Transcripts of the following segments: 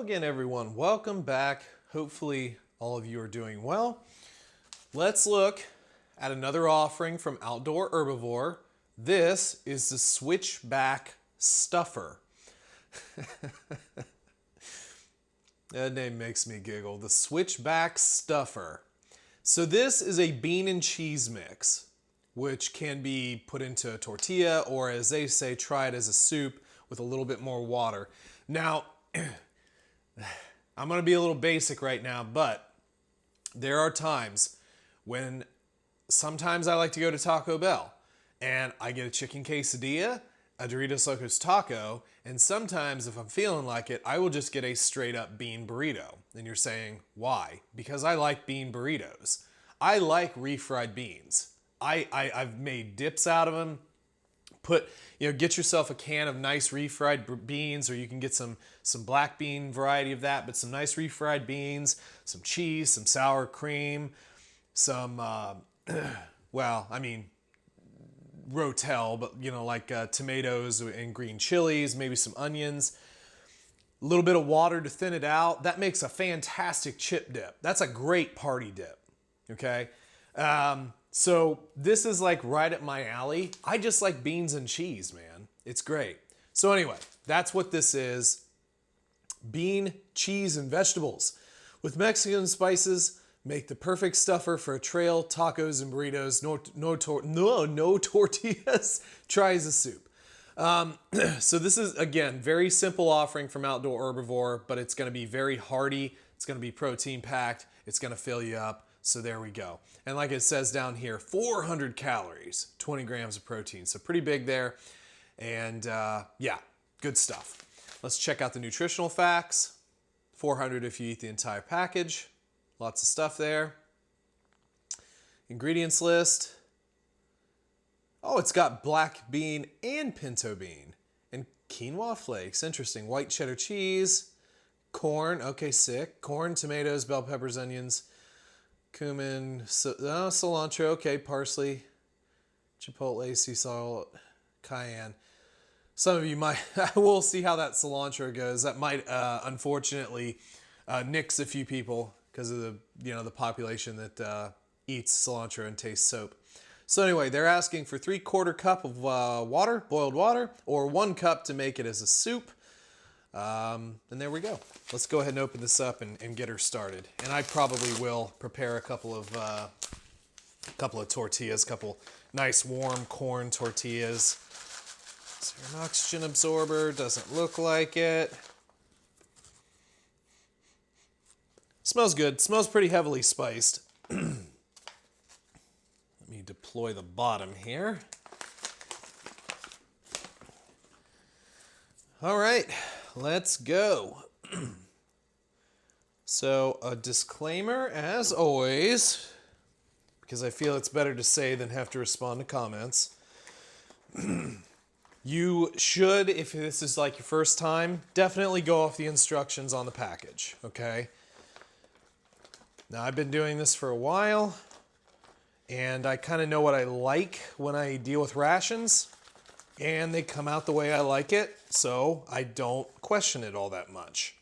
again, everyone. Welcome back. Hopefully all of you are doing well. Let's look at another offering from Outdoor Herbivore. This is the Switchback Stuffer. That name makes me giggle. The Switchback Stuffer. So this is a bean and cheese mix, which can be put into a tortilla, or as they say, try it as a soup with a little bit more water. Now, I'm going to be a little basic right now, but there are times when sometimes I like to go to Taco Bell and I get a chicken quesadilla, a Doritos Locos taco, and sometimes if I'm feeling like it, I will just get a straight up bean burrito. And you're saying, why? Because I like bean burritos. I like refried beans. I've made dips out of them. Get yourself a can of nice refried beans, or you can get some black bean variety of that, but some nice refried beans, some cheese, some sour cream, some, Rotel, but like tomatoes and green chilies, maybe some onions, a little bit of water to thin it out. That makes a fantastic chip dip. That's a great party dip, okay? So this is like right at my alley. I just like beans and cheese, man. It's great. So anyway, that's what this is. Bean, cheese, and vegetables with Mexican spices make the perfect stuffer for a trail, tacos, and burritos. No tortillas. Try as a soup. So this is, again, very simple offering from Outdoor Herbivore, but it's going to be very hearty. It's going to be protein packed. It's going to fill you up. So there we go. And like it says down here, 400 calories, 20 grams of protein. So pretty big there. And yeah, good stuff. Let's check out the nutritional facts. 400 if you eat the entire package. Lots of stuff there. Ingredients list. Oh, it's got black bean and pinto bean. And quinoa flakes. Interesting. White cheddar cheese. Corn. Okay, sick. Corn, tomatoes, bell peppers, onions. Cumin, cilantro, okay, parsley, chipotle, sea salt, cayenne. Some of you might, we'll see how that cilantro goes. That might, unfortunately, nix a few people because of the population that eats cilantro and tastes soap. So anyway, they're asking for 3/4 cup of water, boiled water, or 1 cup to make it as a soup. And there we go. Let's go ahead and open this up and get her started. And I probably will prepare a couple of tortillas, couple nice warm corn tortillas. Is there an oxygen absorber? Doesn't look like it. Smells good. Smells pretty heavily spiced. Let me deploy the bottom here. All right. Let's go. So a disclaimer as always, because I feel it's better to say than have to respond to comments. You should, if this is like your first time, definitely go off the instructions on the package, okay? Now I've been doing this for a while and I kind of know what I like when I deal with rations. And they come out the way I like it, so I don't question it all that much.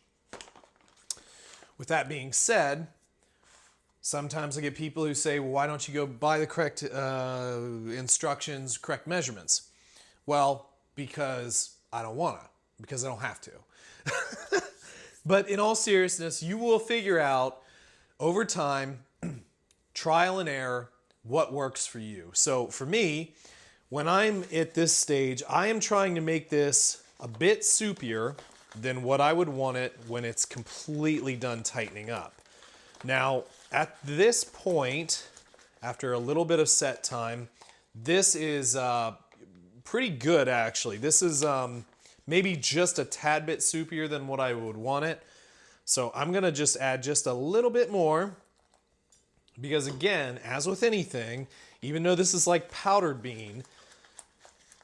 With that being said, sometimes I get people who say, well, why don't you go buy the correct instructions, correct measurements? Well, because I don't want to, because I don't have to. But in all seriousness, you will figure out over time, trial and error, what works for you. So for me, when I'm at this stage, I am trying to make this a bit soupier than what I would want it when it's completely done tightening up. Now, at this point, after a little bit of set time, this is pretty good actually. This is maybe just a tad bit soupier than what I would want it. So I'm gonna just add just a little bit more because again, as with anything, even though this is like powdered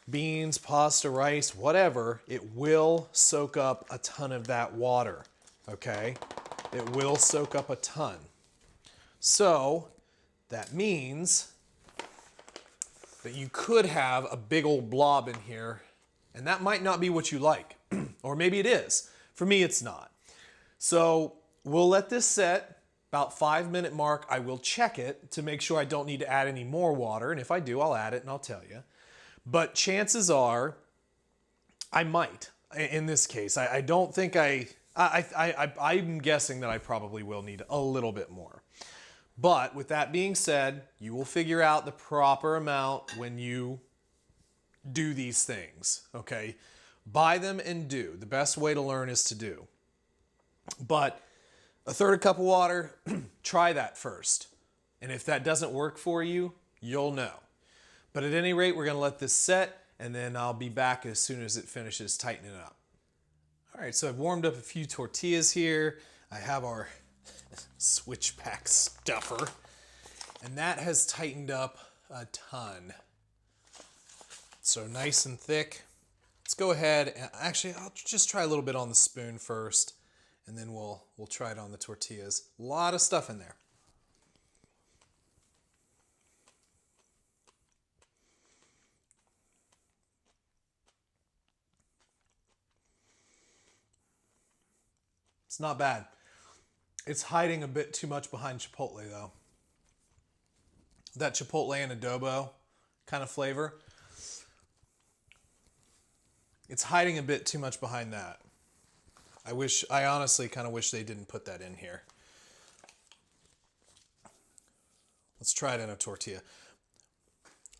beans, pasta, rice, whatever, it will soak up a ton of that water, okay? It will soak up a ton. So that means that you could have a big old blob in here, and that might not be what you like, or maybe it is. For me, it's not. So we'll let this set about 5-minute mark. I will check it to make sure I don't need to add any more water. And if I do, I'll add it and I'll tell you. But chances are I might in this case. I don't think I'm guessing that I probably will need a little bit more. But with that being said, you will figure out the proper amount when you do these things, okay? Buy them and do. The best way to learn is to do. But a third cup of water, try that first. And if that doesn't work for you, you'll know. But at any rate, we're going to let this set, and then I'll be back as soon as it finishes tightening up. All right, so I've warmed up a few tortillas here. I have our Switchback stuffer, and that has tightened up a ton. So nice and thick. Let's go ahead and actually I'll just try a little bit on the spoon first, and then we'll try it on the tortillas. A lot of stuff in there. It's not bad. It's hiding a bit too much behind chipotle though. That chipotle and adobo kind of flavor. It's hiding a bit too much behind that. I honestly kind of wish they didn't put that in here. Let's try it in a tortilla.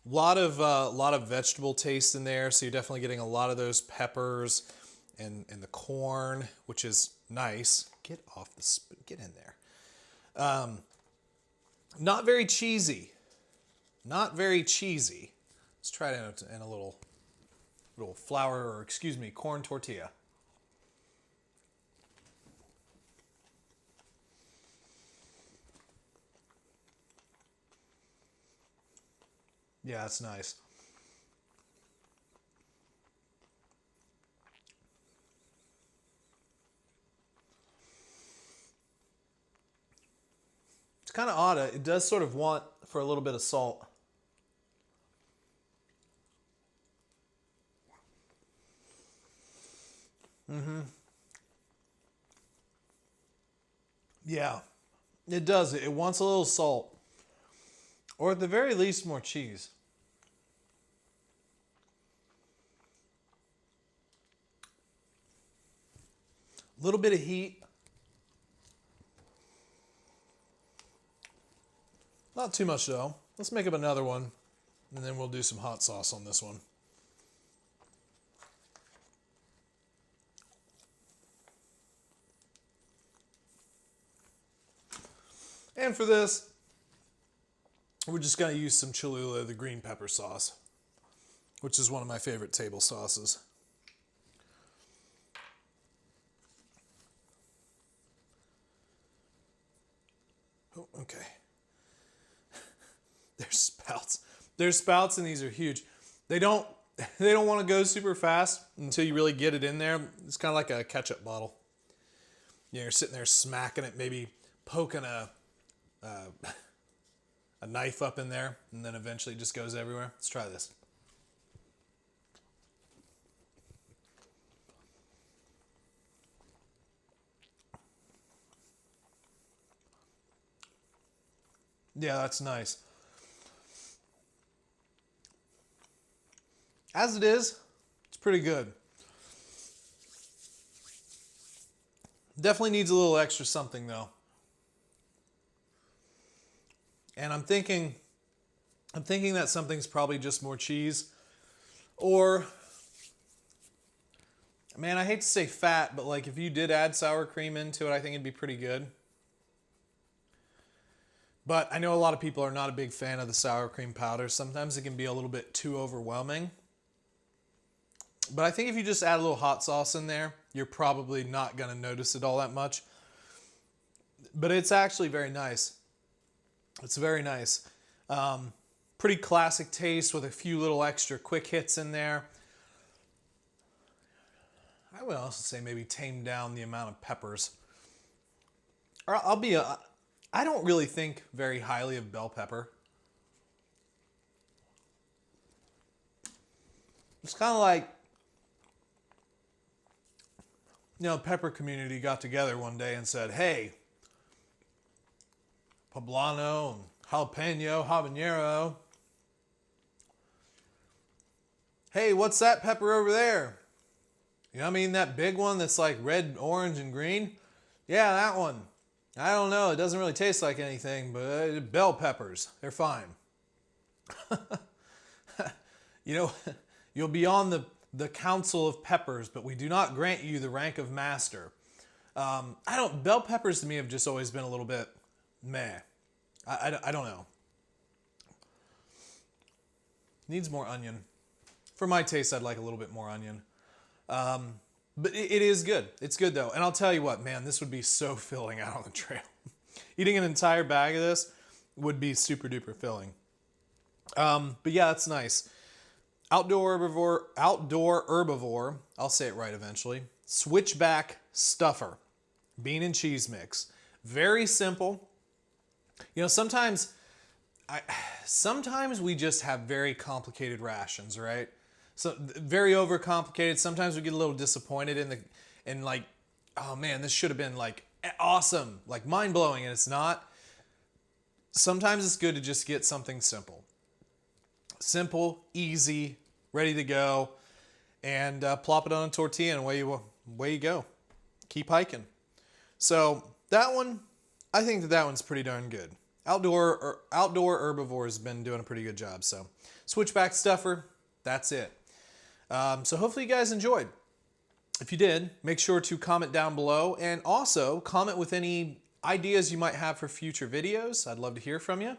A lot of vegetable taste in there, so you're definitely getting a lot of those peppers and the corn, which is nice. Get off the spoon, get in there. Not very cheesy. Not very cheesy. Let's try it in a little flour, or excuse me, corn tortilla. Yeah, that's nice. It's kind of odd. It does sort of want for a little bit of salt. Yeah, it does. It wants a little salt. Or at the very least, more cheese. A little bit of heat. Not too much though. Let's make up another one, and then we'll do some hot sauce on this one. And for this, we're just going to use some Cholula, the green pepper sauce, which is one of my favorite table sauces. Oh, okay. There's spouts. There's spouts, and these are huge. They don't want to go super fast until you really get it in there. It's kind of like a ketchup bottle. You know, you're sitting there smacking it, maybe poking a knife up in there, and then eventually it just goes everywhere. Let's try this. Yeah, that's nice. As it is, it's pretty good. Definitely needs a little extra something though. And I'm thinking that something's probably just more cheese. Or, man, I hate to say fat, but like if you did add sour cream into it, I think it'd be pretty good. But I know a lot of people are not a big fan of the sour cream powder. Sometimes it can be a little bit too overwhelming. But I think if you just add a little hot sauce in there, you're probably not going to notice it all that much. But it's actually very nice. It's very nice. Pretty classic taste with a few little extra quick hits in there. I would also say maybe tame down the amount of peppers. Or I don't really think very highly of bell pepper. It's kind of like, pepper community got together one day and said, hey, poblano and jalapeno, habanero. Hey, what's that pepper over there? You know what I mean? That big one that's like red, orange, and green? Yeah, that one. I don't know. It doesn't really taste like anything, but bell peppers, they're fine. You'll be on the council of peppers, but we do not grant you the rank of master. Bell peppers to me have just always been a little bit meh. I don't know. Needs more onion. For my taste, I'd like a little bit more onion. But it is good. It's good though. And I'll tell you what, man, this would be so filling out on the trail. Eating an entire bag of this would be super duper filling. But yeah, that's nice. Outdoor herbivore, I'll say it right eventually. Switchback stuffer, bean and cheese mix. Very simple. Sometimes we just have very complicated rations, right? So very overcomplicated. Sometimes we get a little disappointed in like, oh man, this should have been like awesome, like mind blowing, and it's not. Sometimes it's good to just get something simple. Simple, easy, ready to go, and plop it on a tortilla and away you go. Keep hiking. So that one, I think that one's pretty darn good. Outdoor herbivore has been doing a pretty good job. So switchback stuffer, that's it. So hopefully you guys enjoyed. If you did, make sure to comment down below, and also comment with any ideas you might have for future videos. I'd love to hear from you.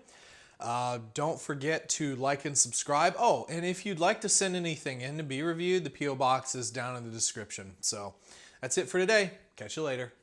Don't forget to like and subscribe. Oh, and if you'd like to send anything in to be reviewed, the P.O. box is down in the description. So that's it for today. Catch you later.